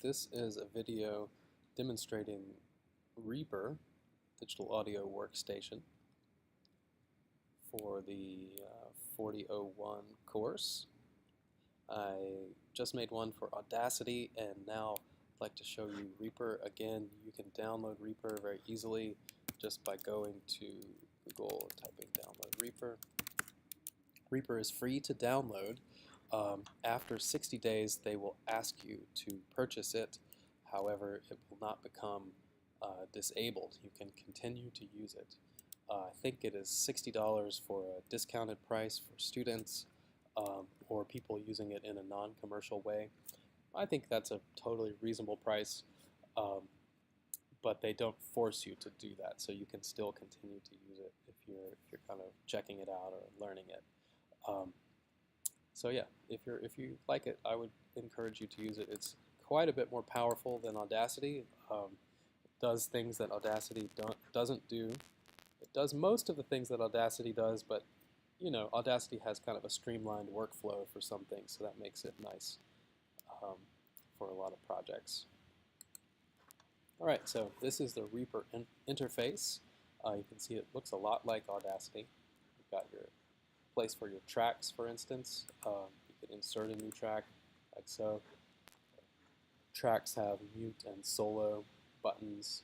This is a video demonstrating Reaper digital audio workstation for the 4001 course. I just made one for Audacity, and now I'd like to show you Reaper. Again, you can download Reaper very easily just by going to Google and typing download Reaper. Reaper is free to download. After 60 days, they will ask you to purchase it. However, it will not become disabled. You can continue to use it. I think it is $60 for a discounted price for students or people using it in a non-commercial way. I think that's a totally reasonable price, but they don't force you to do that, so you can still continue to use it if you're kind of checking it out or learning it. So yeah, if you like it, I would encourage you to use it. It's quite a bit more powerful than Audacity. It does things that Audacity doesn't do. It does most of the things that Audacity does, but you know, Audacity has kind of a streamlined workflow for some things, so that makes it nice for a lot of projects. All right, so this is the Reaper interface. You can see it looks a lot like Audacity. You've got your place for your tracks, for instance. You can insert a new track like so. Tracks have mute and solo buttons.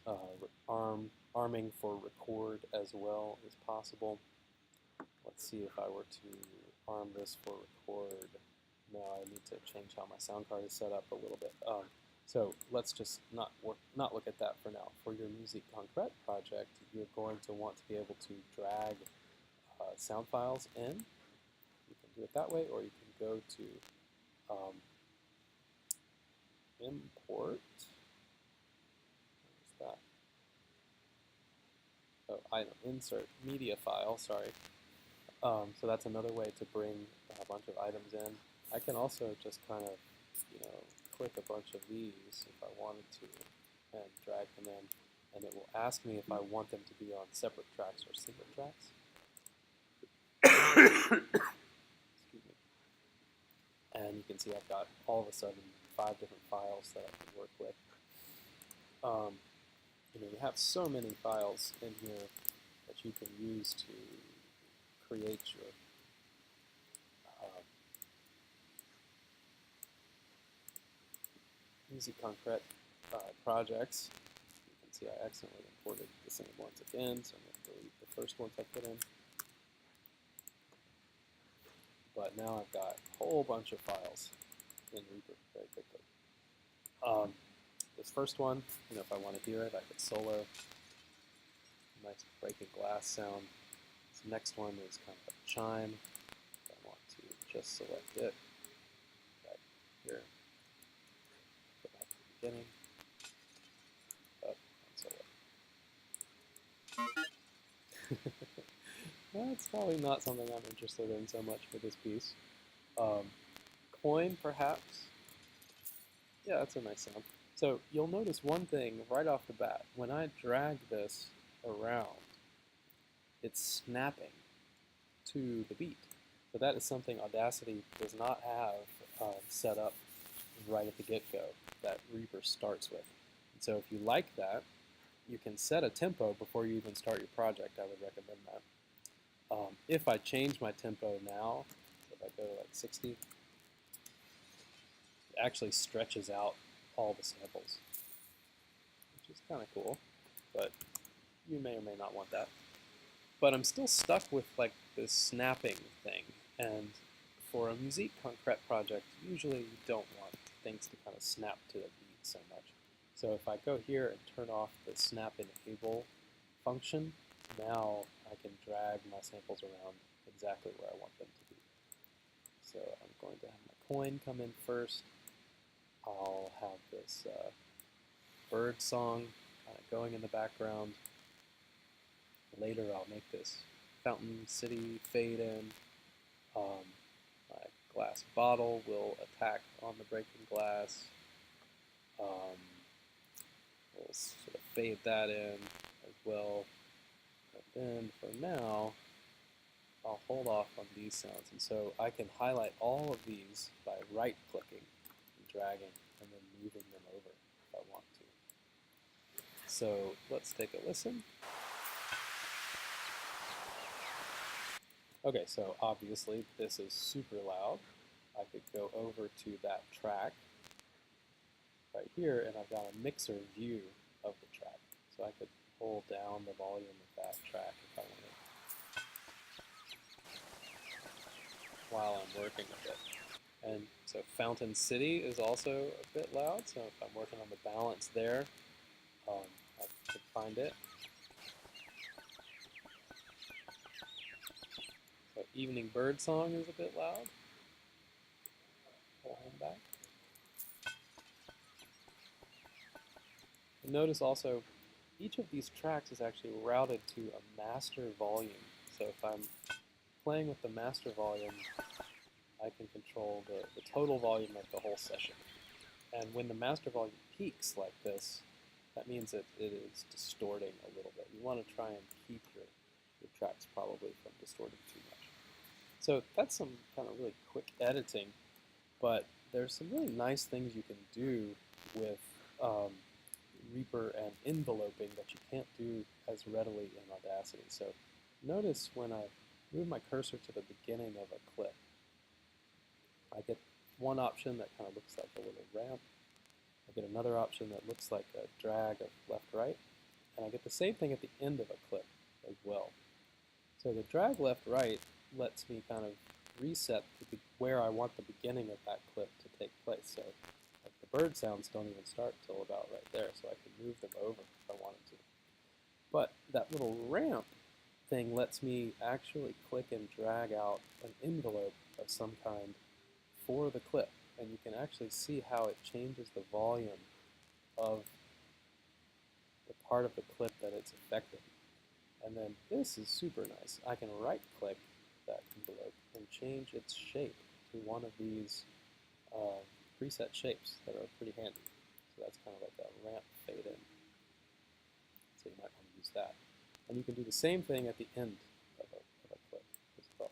Arming for record as well is possible. Let's see if I were to arm this for record. No, I need to change how my sound card is set up a little bit. So let's just not look at that for now. For your Musique Concrète project, you're going to want to be able to drag sound files in. You can do it that way, or you can go to import. What is that? Oh, insert media file, sorry. So that's another way to bring a bunch of items in. I can also just kind of, click a bunch of these if I wanted to and drag them in, and it will ask me if I want them to be on separate tracks or single tracks. Excuse me. And you can see I've got all of a sudden 5 different files that I can work with. You have so many files in here that you can use to create your Musique Concrète projects. You can see I accidentally imported the same ones again, so I'm going to delete the first ones I put in. But now I've got a whole bunch of files in Reaper very quickly. This first one, if I want to hear it, I could solo. Nice breaking glass sound. This next one is kind of a chime. I want to just select it right here. Go back to the beginning. Up and solo. That's probably not something I'm interested in so much for this piece. Coin, perhaps. Yeah, that's a nice sound. So you'll notice one thing right off the bat. When I drag this around, it's snapping to the beat. So that is something Audacity does not have set up right at the get-go that Reaper starts with. And so if you like that, you can set a tempo before you even start your project. I would recommend that. If I change my tempo now, if I go to like 60, it actually stretches out all the samples, which is kind of cool, but you may or may not want that. But I'm still stuck with like this snapping thing, and for a Musique Concrète project, usually you don't want things to kind of snap to the beat so much. So if I go here and turn off the snap enable function, now I can drag my samples around exactly where I want them to be. So I'm going to have my coin come in first. I'll have this bird song kind of going in the background. Later I'll make this Fountain City fade in. My glass bottle will attack on the breaking glass. We'll sort of fade that in as well. But then for now, I'll hold off on these sounds. And so I can highlight all of these by right-clicking and dragging and then moving them over. So let's take a listen. Okay, so obviously this is super loud. I could go over to that track right here, and I've got a mixer view of the track. So I could pull down the volume of that track if I wanted while I'm working with it. And so Fountain City is also a bit loud, so if I'm working on the balance there, I could find it. So Evening Bird Song is a bit loud. Pull him back. And notice also, each of these tracks is actually routed to a master volume. So if I'm playing with the master volume, I can control the total volume of the whole session. And when the master volume peaks like this, that means that it is distorting a little bit. You want to try and keep your tracks probably from distorting too much. So that's some kind of really quick editing, but there's some really nice things you can do with Reaper and enveloping that you can't do as readily in Audacity. So notice when I move my cursor to the beginning of a clip, I get one option that kind of looks like a little ramp. I get another option that looks like a drag of left-right, and I get the same thing at the end of a clip as well. So the drag left-right lets me kind of reset where I want the beginning of that clip to take place. So like the bird sounds don't even start till about right there, so I can move them over if I wanted to. But that little ramp thing lets me actually click and drag out an envelope of some kind for the clip, and you can actually see how it changes the volume of the part of the clip that it's affecting. And then this is super nice. I can right-click that envelope and change its shape to one of these preset shapes that are pretty handy. So that's kind of like a ramp fade in. So you might want to use that. And you can do the same thing at the end of a clip as well.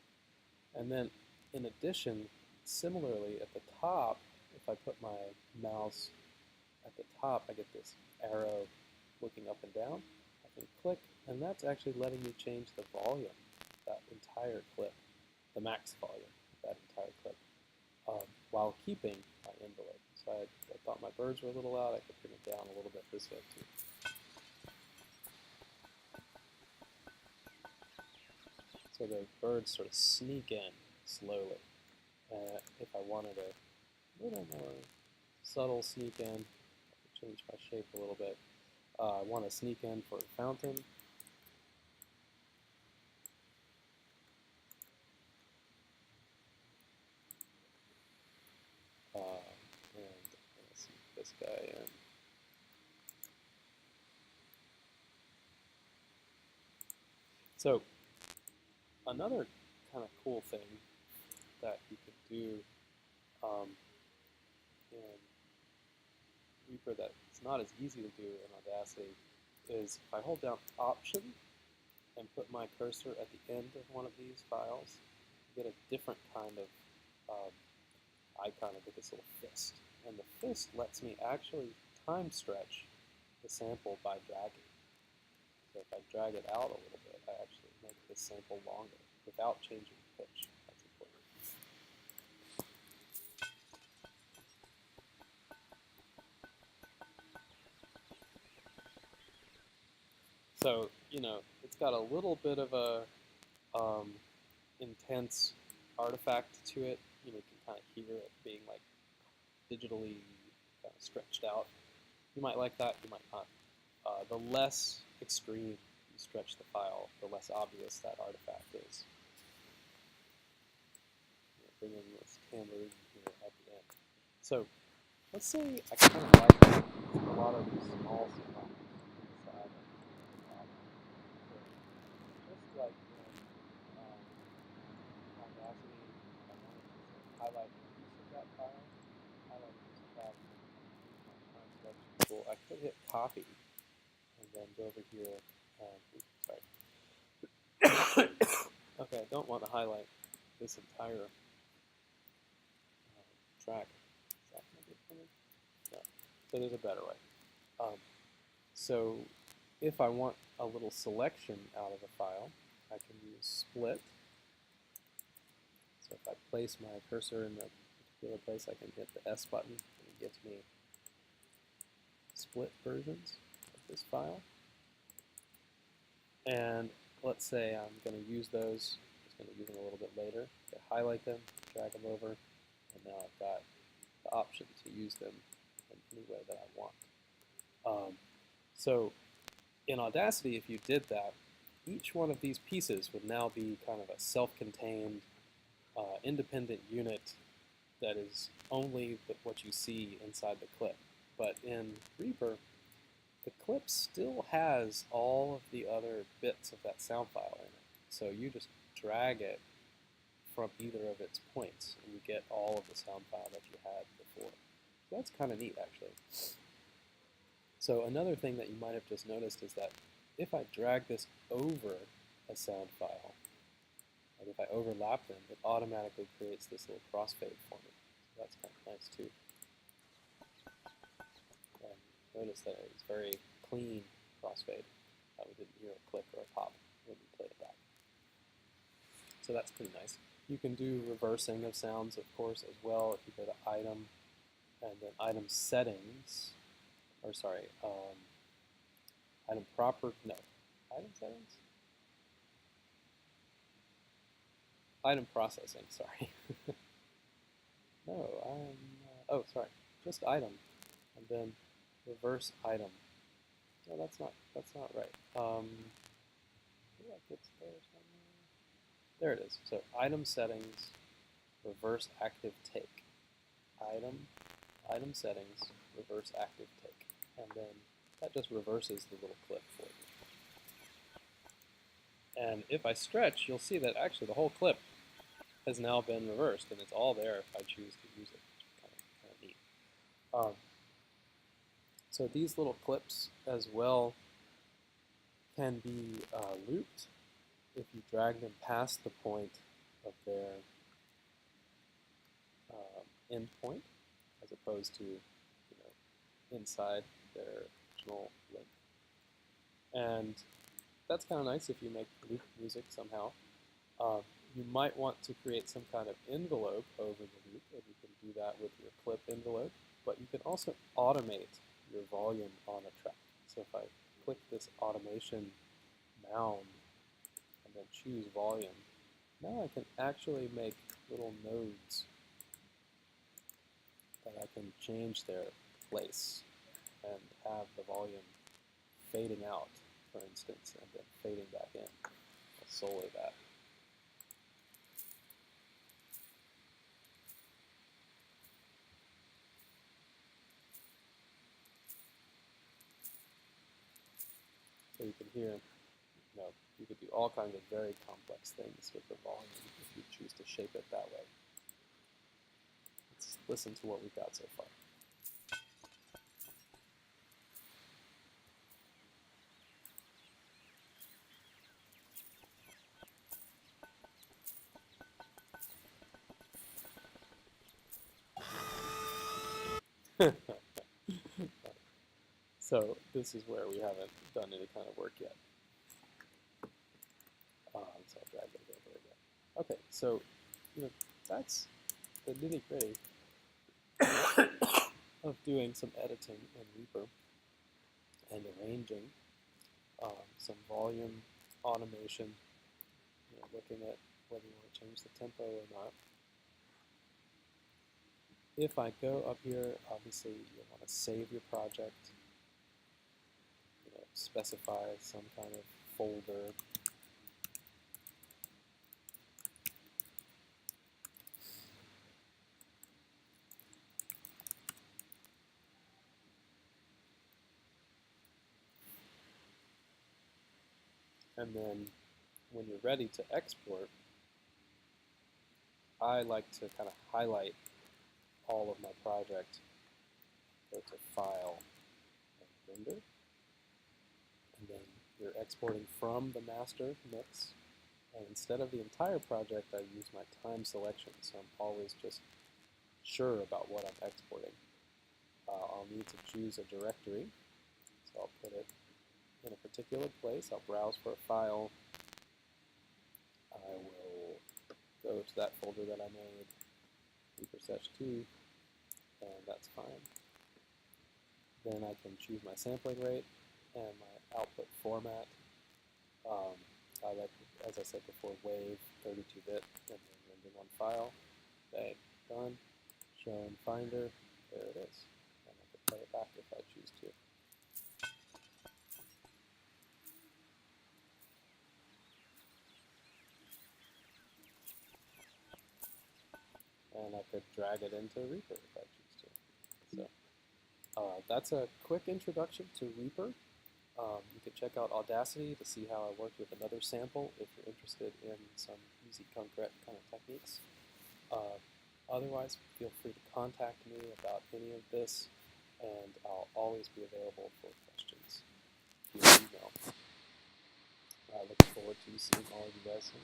And then in addition, similarly at the top, if I put my mouse at the top, I get this arrow looking up and down. I can click, and that's actually letting me change the volume of that entire clip, the max volume of that entire clip, while keeping my envelope. So I thought my birds were a little loud. I could bring it down a little bit this way too. So the birds sort of sneak in slowly. If I wanted a little more subtle sneak in, I could change my shape a little bit. I want to sneak in for a fountain. And let's sneak this guy in. So another kind of cool thing that you could do in Reaper that's not as easy to do in Audacity is if I hold down Option and put my cursor at the end of one of these files, you get a different kind of icon with this little fist. And the fist lets me actually time stretch the sample by dragging. So if I drag it out a little bit, I actually make the sample longer without changing the pitch. That's important. So, you know, it's got a little bit of a intense artifact to it. You know, you can kind of hear it being like digitally kind of stretched out. You might like that, you might not. The less extreme you stretch the file, the less obvious that artifact is. Bring in this tambourine here at the end. So let's say I kind of like a lot of these small sounds inside of just like in Audacity, if I wanted to highlight the use of that file, highlight this track, use my time selection tool, I could hit copy and then go over here and, oops, sorry. Okay, I don't want to highlight this entire track. Is that going to be for me? No. So there's a better way. So if I want a little selection out of a file, I can use split. So if I place my cursor in a particular place, I can hit the S button, and it gives me split versions of this file. And let's say I'm going to use those, I'm just going to use them a little bit later. I highlight them, drag them over, and now I've got the option to use them in any way that I want. So in Audacity, if you did that, each one of these pieces would now be kind of a self-contained, independent unit that is only what you see inside the clip. But in Reaper, the clip still has all of the other bits of that sound file in it. So you just drag it from either of its points, and you get all of the sound file that you had before. So that's kind of neat, actually. So another thing that you might have just noticed is that if I drag this over a sound file, like if I overlap them, it automatically creates this little crossfade for me. So that's kind of nice too. Notice that it's very clean crossfade. We didn't hear a click or a pop when we played it back. So that's pretty nice. You can do reversing of sounds, of course, as well. If you go to Item and then Item Settings, or sorry, Item Proper, no, Item Settings? Item Processing, sorry. No, oh, sorry, just Item, and then Reverse Item. No, that's not right. There it is. So Item Settings, Reverse Active Take. Item Settings, Reverse Active Take. And then that just reverses the little clip for you. And if I stretch, you'll see that actually the whole clip has now been reversed, and it's all there if I choose to use it. Kind of neat. So these little clips as well can be looped if you drag them past the point of their endpoint, as opposed to inside their original link. And that's kind of nice if you make loop music somehow. You might want to create some kind of envelope over the loop, and you can do that with your clip envelope, but you can also automate your volume on a track. So if I click this automation mound and then choose volume, now I can actually make little nodes that I can change their place and have the volume fading out, for instance, and then fading back in. Solely that. So you can hear, you could do all kinds of very complex things with the volume if you choose to shape it that way. Let's listen to what we've got so far. So this is where we haven't done any kind of work yet. So I'll drag it over again. Okay, so that's the nitty-gritty of doing some editing in Reaper and arranging some volume automation, looking at whether you want to change the tempo or not. If I go up here, obviously you want to save your project, specify some kind of folder. And then when you're ready to export, I like to kind of highlight all of my project, go to File and Render, and then you're exporting from the master mix, and instead of the entire project, I use my time selection, so I'm always just sure about what I'm exporting. I'll need to choose a directory, so I'll put it in a particular place. I'll browse for a file. I will go to that folder that I made, Reaper 2, and that's fine. Then I can choose my sampling rate and my output format. I like, as I said before, WAV, 32-bit, and then rendering on file. Okay, done. Show in Finder. There it is. And I can play it back if I choose to. And I could drag it into Reaper if I choose to. So that's a quick introduction to Reaper. You can check out Audacity to see how I worked with another sample if you're interested in some easy concrete kind of techniques. Otherwise, feel free to contact me about any of this, and I'll always be available for questions via email. I look forward to seeing all of you guys soon.